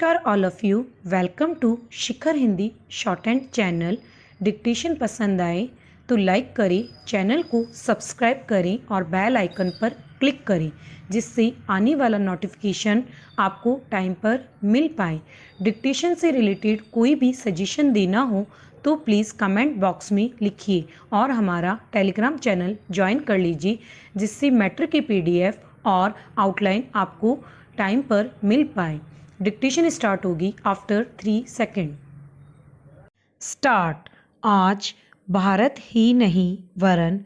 नमस्कार all of you. Welcome to Shikhar Hindi short and channel. Dictation पसंद आए तो लाइक करें, चैनल को सब्सक्राइब करें और बेल आइकन पर क्लिक करें जिससे आने वाला नोटिफिकेशन आपको टाइम पर मिल पाए। डिक्टेशन से रिलेटेड कोई भी सजेशन देना हो तो प्लीज़ कमेंट बॉक्स में लिखिए और हमारा टेलीग्राम चैनल ज्वाइन कर लीजिए जिससे मैट्रिक की PDF और आउटलाइन आपको टाइम पर मिल पाए। डिक्टेशन स्टार्ट होगी आफ्टर 3 सेकेंड। स्टार्ट। आज भारत ही नहीं वरन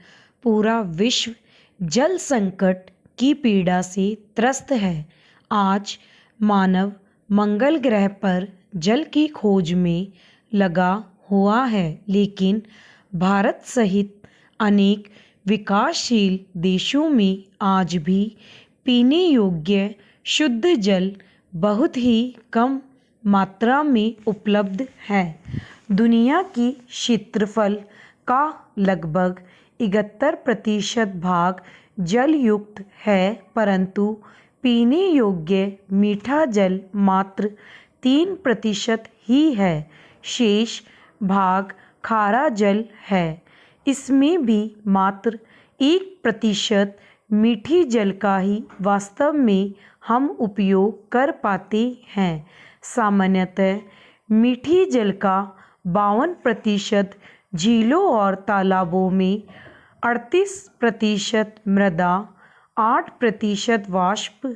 पूरा विश्व जल संकट की पीड़ा से त्रस्त है। आज मानव मंगल ग्रह पर जल की खोज में लगा हुआ है, लेकिन भारत सहित अनेक विकासशील देशों में आज भी पीने योग्य शुद्ध जल बहुत ही कम मात्रा में उपलब्ध है। दुनिया की क्षेत्रफल का लगभग 71% भाग जल युक्त है, परंतु पीने योग्य मीठा जल मात्र 3% ही है। शेष भाग खारा जल है। इसमें भी मात्र 1% मीठी जल का ही वास्तव में हम उपयोग कर पाते हैं। सामान्यतः मीठी जल का 52% झीलों और तालाबों में, 38% मृदा, 8% वाष्प,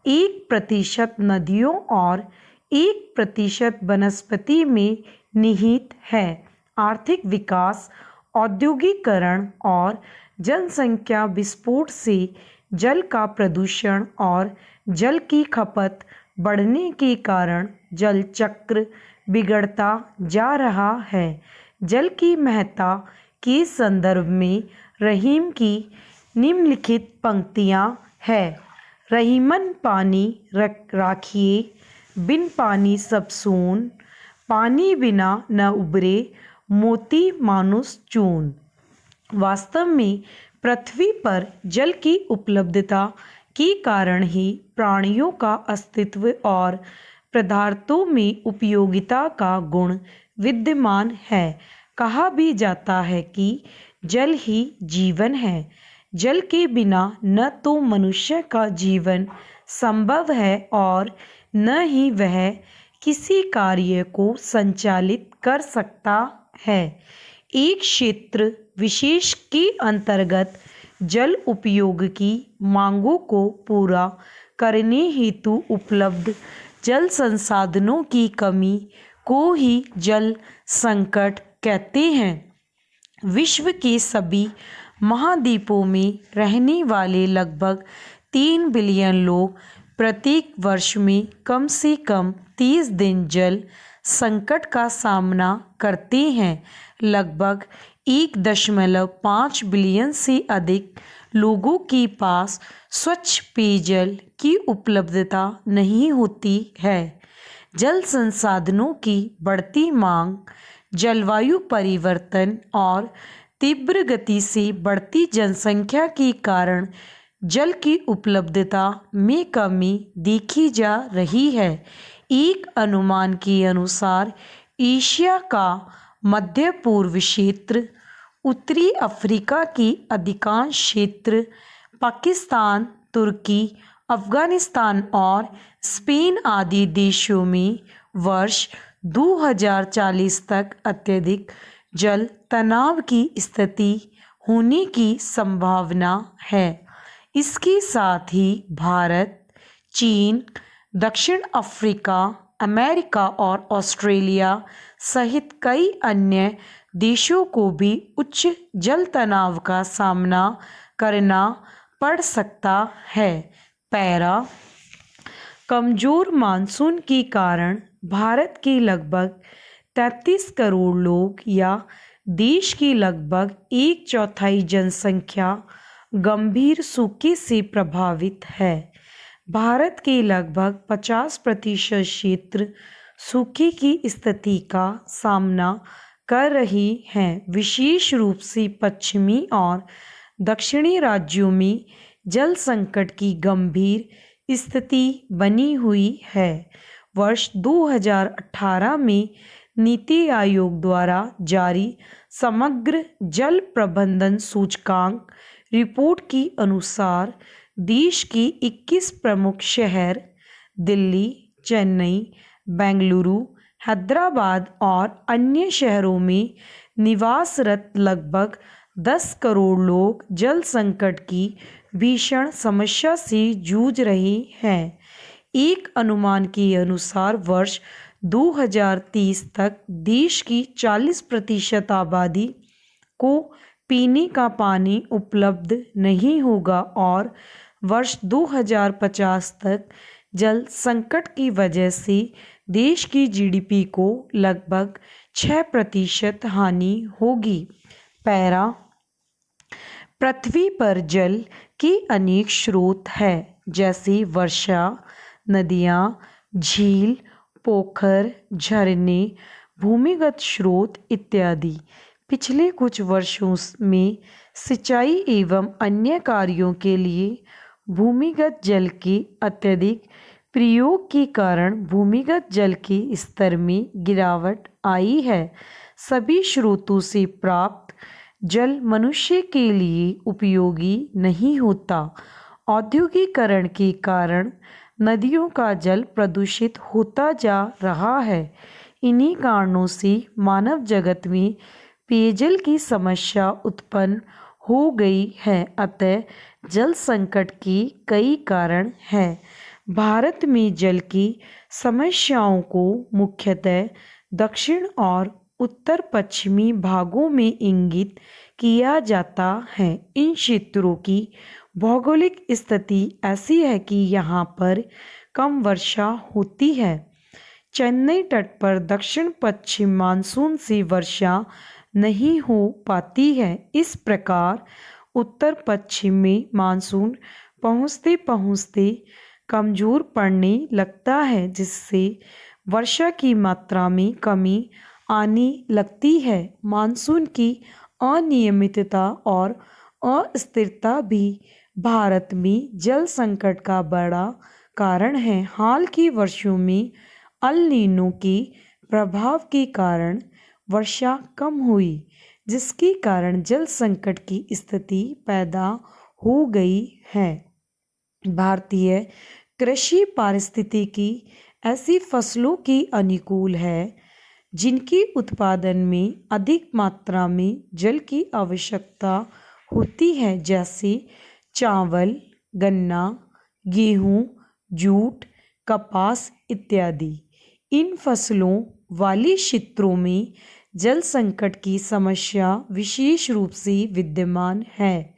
1% नदियों और 1% वनस्पति में निहित है। आर्थिक विकास, औद्योगिकरण और जनसंख्या विस्फोट से जल का प्रदूषण और जल की खपत बढ़ने के कारण जल चक्र बिगड़ता जा रहा है। जल की महत्ता के संदर्भ में रहीम की निम्नलिखित पंक्तियाँ हैं। रहीमन पानी राखिए, बिन पानी सब सून, पानी बिना न उबरे मोती मानुष चून। वास्तव में पृथ्वी पर जल की उपलब्धता के कारण ही प्राणियों का अस्तित्व और पदार्थों में उपयोगिता का गुण विद्यमान है। कहा भी जाता है कि जल ही जीवन है। जल के बिना न तो मनुष्य का जीवन संभव है और न ही वह किसी कार्य को संचालित कर सकता है। एक क्षेत्र विशेष के अंतर्गत जल उपयोग की मांगों को पूरा करने हेतु उपलब्ध जल संसाधनों की कमी को ही जल संकट कहते हैं। विश्व के सभी महाद्वीपों में रहने वाले लगभग 3 बिलियन लोग प्रत्येक वर्ष में कम से कम 30 दिन जल संकट का सामना करते हैं। लगभग 1.5 बिलियन से अधिक लोगों के पास स्वच्छ पेयजल की उपलब्धता नहीं होती है। जल संसाधनों की बढ़ती मांग, जलवायु परिवर्तन और तीव्र गति से बढ़ती जनसंख्या के कारण जल की उपलब्धता में कमी देखी जा रही है। एक अनुमान के अनुसार एशिया का मध्य पूर्व क्षेत्र, उत्तरी अफ्रीका की अधिकांश क्षेत्र, पाकिस्तान, तुर्की, अफगानिस्तान और स्पेन आदि देशों में वर्ष 2040 तक अत्यधिक जल तनाव की स्थिति होने की संभावना है। इसके साथ ही भारत, चीन, दक्षिण अफ्रीका, अमेरिका और ऑस्ट्रेलिया सहित कई अन्य देशों को भी उच्च जल तनाव का सामना करना पड़ सकता है। पैरा। कमजोर मानसून के कारण भारत के लगभग 33 करोड़ लोग या देश की लगभग 1/4 जनसंख्या गंभीर सूखे से प्रभावित है। भारत के लगभग 50% क्षेत्र सूखे की स्थिति का सामना कर रही हैं। विशेष रूप से पश्चिमी और दक्षिणी राज्यों में जल संकट की गंभीर स्थिति बनी हुई है। वर्ष 2018 में नीति आयोग द्वारा जारी समग्र जल प्रबंधन सूचकांक रिपोर्ट के अनुसार देश के 21 प्रमुख शहर दिल्ली, चेन्नई, बेंगलुरु, हैदराबाद और अन्य शहरों में निवासरत लगभग 10 करोड़ लोग जल संकट की भीषण समस्या से जूझ रहे हैं। एक अनुमान के अनुसार वर्ष 2030 तक देश की 40% आबादी को पीने का पानी उपलब्ध नहीं होगा और वर्ष 2050 तक जल संकट की वजह से देश की जीडीपी को लगभग 6% हानि होगी। पैरा पृथ्वी पर जल के अनेक स्रोत हैं जैसे वर्षा, नदियाँ, झील, पोखर, झरने, भूमिगत स्रोत इत्यादि। पिछले कुछ वर्षों में सिंचाई एवं अन्य कार्यों के लिए भूमिगत जल के अत्यधिक प्रयोग के कारण भूमिगत जल के स्तर में गिरावट आई है। सभी स्रोतों से प्राप्त जल मनुष्य के लिए उपयोगी नहीं होता। औद्योगिकरण के कारण नदियों का जल प्रदूषित होता जा रहा है। इन्हीं कारणों से मानव जगत में पेयजल की समस्या उत्पन्न हो गई है। अतः जल संकट के कई कारण हैं। भारत में जल की समस्याओं को मुख्यतः दक्षिण और उत्तर पश्चिमी भागों में इंगित किया जाता है। इन क्षेत्रों की भौगोलिक स्थिति ऐसी है कि यहाँ पर कम वर्षा होती है। चेन्नई तट पर दक्षिण पश्चिम मानसून से वर्षा नहीं हो पाती है। इस प्रकार उत्तर पश्चिम में मानसून पहुँचते पहुँचते कमज़ोर पड़ने लगता है जिससे वर्षा की मात्रा में कमी आने लगती है। मानसून की अनियमितता और अस्थिरता भी भारत में जल संकट का बड़ा कारण है। हाल के वर्षों में अल नीनो के प्रभाव के कारण वर्षा कम हुई जिसके कारण जल संकट की स्थिति पैदा हो गई है। भारतीय कृषि पारिस्थितिकी ऐसी फसलों के अनुकूल है जिनके उत्पादन में अधिक मात्रा में जल की आवश्यकता होती है जैसे चावल, गन्ना, गेहूँ, जूट, कपास इत्यादि। इन फसलों वाले क्षेत्रों में जल संकट की समस्या विशेष रूप से विद्यमान है।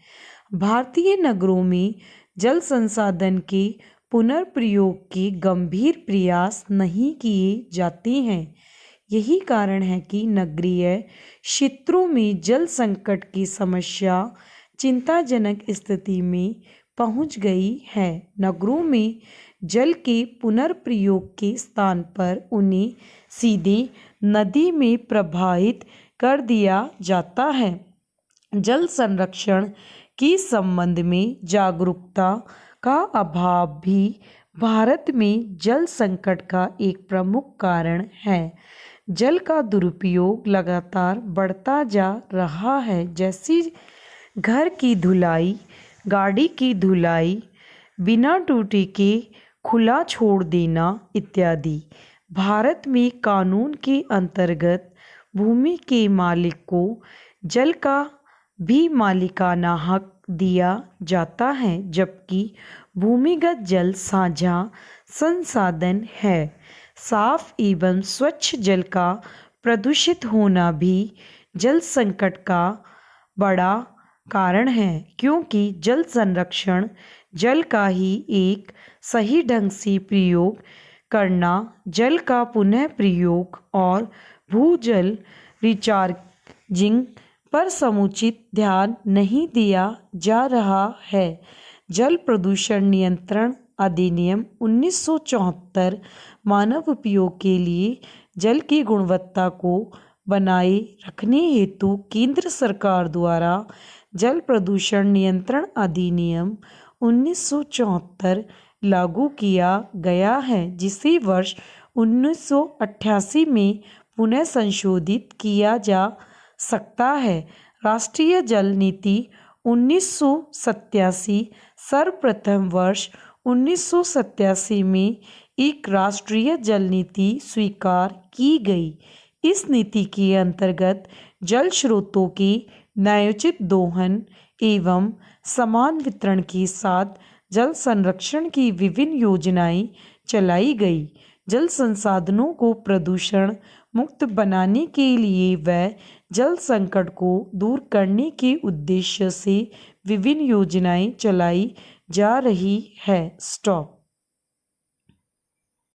भारतीय नगरों में जल संसाधन के पुनर्प्रयोग के गंभीर प्रयास नहीं किए जाते हैं। यही कारण है कि नगरीय क्षेत्रों में जल संकट की समस्या चिंताजनक स्थिति में पहुंच गई है। नगरों में जल के पुनर्प्रयोग के स्थान पर उन्हें सीधे नदी में प्रवाहित कर दिया जाता है। जल संरक्षण के संबंध में जागरूकता का अभाव भी भारत में जल संकट का एक प्रमुख कारण है। जल का दुरुपयोग लगातार बढ़ता जा रहा है जैसे घर की धुलाई, गाड़ी की धुलाई, बिना टूटी के खुला छोड़ देना इत्यादि। भारत में कानून के अंतर्गत भूमि के मालिक को जल का भी मालिकाना हक दिया जाता है जबकि भूमिगत जल साझा संसाधन है। साफ एवं स्वच्छ जल का प्रदूषित होना भी जल संकट का बड़ा कारण है क्योंकि जल संरक्षण जल का ही एक सही ढंग से प्रयोग करना, जल का पुनः प्रयोग और भूजल रिचार्जिंग पर समुचित ध्यान नहीं दिया जा रहा है। जल प्रदूषण नियंत्रण अधिनियम 1974 मानव उपयोग के लिए जल की गुणवत्ता को बनाए रखने हेतु केंद्र सरकार द्वारा जल प्रदूषण नियंत्रण अधिनियम 1974 लागू किया गया है जिसे वर्ष 1988 में पुनः संशोधित किया जा सकता है। राष्ट्रीय जल नीति 1987 सर्वप्रथम वर्ष 1987 में एक राष्ट्रीय जल नीति स्वीकार की गई। इस नीति के अंतर्गत जल स्रोतों के न्यायोचित दोहन एवं समान वितरण के साथ जल संरक्षण की विभिन्न योजनाएं चलाई गई। जल संसाधनों को प्रदूषण मुक्त बनाने के लिए व जल संकट को दूर करने के उद्देश्य से विभिन्न योजनाएं चलाई जा रही है। स्टॉप।